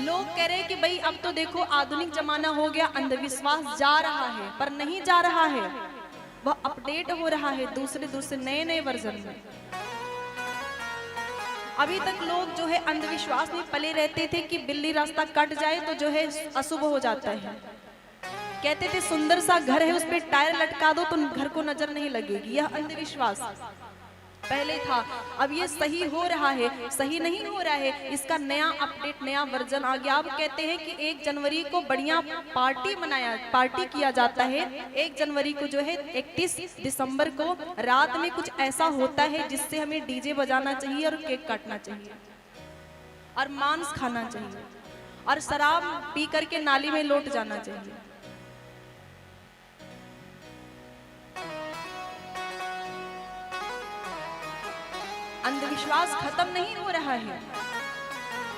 लोग कह रहे हैं कि भाई अब तो देखो आधुनिक जमाना हो गया, अंधविश्वास जा रहा है, पर नहीं जा रहा है, वह अपडेट हो रहा है दूसरे दूसरे नए नए वर्जन में। अभी तक लोग जो है अंधविश्वास में पले रहते थे कि बिल्ली रास्ता कट जाए तो जो है अशुभ हो जाता है। कहते थे सुंदर सा घर है उस पे टायर लटका दो तो घर को नजर नहीं लगेगी, यह अंधविश्वास पहले था। अब ये सही हो रहा है, सही नहीं हो रहा है, इसका नया अपडेट नया वर्जन आ गया। अब कहते हैं कि 1 जनवरी को बढ़िया पार्टी किया जाता है। 1 जनवरी को जो है 31 दिसंबर को रात में कुछ ऐसा होता है जिससे हमें डीजे बजाना चाहिए और केक काटना चाहिए और मांस खाना चाहिए और शराब पी करके नाली में लौट जाना चाहिए। अंधविश्वास खत्म नहीं हो रहा है,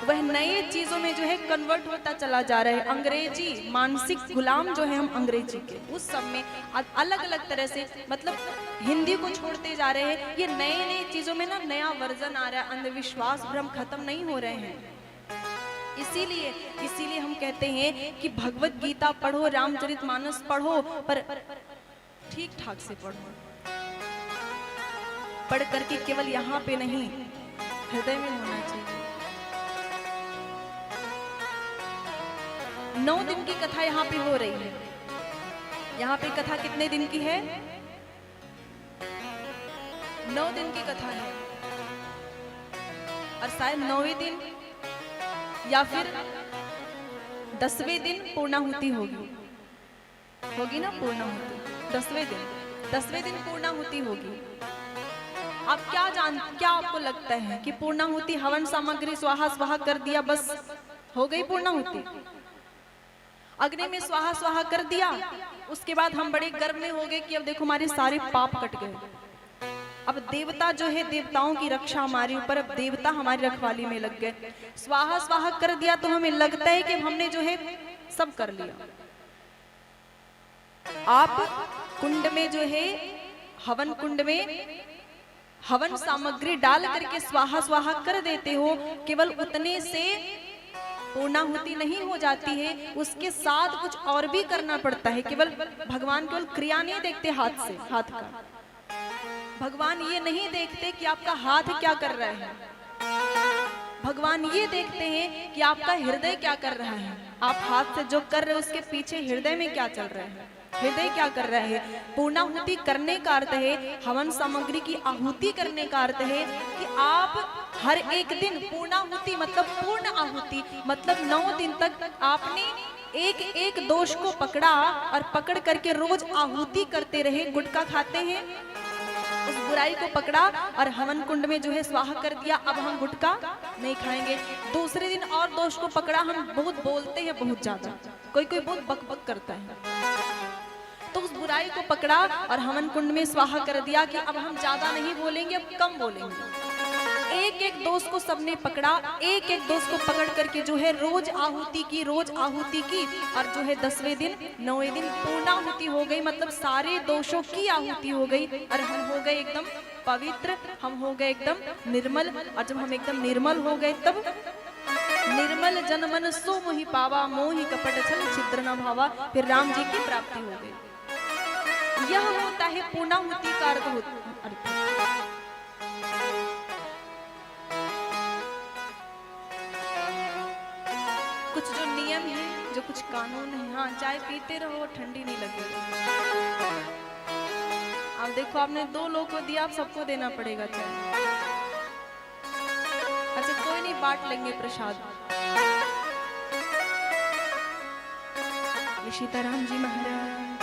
वह नए चीजों में जो है कन्वर्ट होता चला जा रहा है। अंग्रेजी मानसिक गुलाम जो है हम अंग्रेजी के, उस सब में अलग अलग तरह से मतलब हिंदी को छोड़ते जा रहे हैं। ये नए नए चीजों में ना नया वर्जन आ रहा है, अंधविश्वास भ्रम खत्म नहीं हो रहे हैं। इसीलिए हम कहते हैं कि भगवत गीता पढ़ो, रामचरितमानस पढ़ो, पर ठीक ठाक से पढ़ो। पढ़ करके केवल यहाँ पे नहीं, हृदय में होना चाहिए। 9 दिन की कथा यहाँ पे हो रही है। यहाँ पे कथा कितने दिन की है? 9 दिन की कथा है और शायद 9वें दिन या फिर 10वें दिन पूर्णाहुति होगी ना, पूर्णाहुति 10वें दिन पूर्णाहुति होगी। आप क्या आपको लगता है कि पूर्णाहुति हवन सामग्री स्वाहा स्वाहा कर दिया बस हो गई पूर्णाहुति? अग्नि में स्वाहा स्वाहा कर दिया, उसके बाद हम बड़े गर्व में हो गए कि अब देखो हमारे सारे पाप कट गए। अब देवता जो है, देवताओं की रक्षा हमारे ऊपर, अब देवता हमारी रखवाली में लग गए। स्वाहा स्वाहा कर दिया तो हमें लगता है कि हमने जो है सब कर लिया। आप कुंड में जो है हवन कुंड में हवन सामग्री डाल करके स्वाहा स्वाहा कर देते हो, केवल उतने से पूर्णाहुति नहीं हो जाती है, उसके साथ कुछ और भी करना पड़ता है। केवल भगवान केवल क्रिया नहीं देखते हाथ का, भगवान ये नहीं देखते कि आपका हाथ क्या कर रहा है, भगवान ये देखते हैं कि आपका हृदय क्या कर रहा है। आप हाथ से जो कर रहे हो उसके पीछे हृदय में क्या चल रहा है, हृदय क्या कर रहा है। पूर्णाहुति करने का अर्थ है, हवन सामग्री की आहुति करने का अर्थ है कि आप हर एक दिन पूर्णाहुति मतलब पूर्ण आहुति मतलब 9 दिन तक आपने एक एक दोष को पकड़ा और पकड़ करके रोज आहुति करते रहे। गुटखा खाते हैं, उस बुराई को पकड़ा और हवन कुंड में जो है स्वाहा कर दिया, अब हम गुटखा नहीं खाएंगे। दूसरे दिन और दोष को पकड़ा, हम बहुत बोलते हैं, बहुत ज्यादा, कोई बहुत बक करता है, तो उस बुराई को पकड़ा और हवन कुंड में स्वाहा कर दिया कि अब हम ज्यादा नहीं बोलेंगे, अब कम बोलेंगे। एक एक दोष को सबने पकड़ा, एक एक दोष को पकड़ करके जो है रोज आहुति की और जो है 10वें दिन 9वें दिन पूर्णाहुति हो गई, मतलब सारे दोषों की आहुति हो गई और हम हो गए एकदम पवित्र, हम हो गए एकदम निर्मल। और जब हम एकदम निर्मल हो गए तब निर्मल जन मन सो मोहि पावा, मोहि कपट छल छिद्र न भावा, फिर राम जी की प्राप्ति हो गई। यह होता है पूर्णाहुति का अर्थ। कुछ जो नियम है, जो कुछ कानून है, हाँ चाय पीते रहो ठंडी नहीं लगेगी। अब देखो आपने 2 लोगों को दिया, आप सबको देना पड़ेगा चाय। अच्छा कोई नहीं, बांट लेंगे प्रसाद। सीताराम जी महाराज।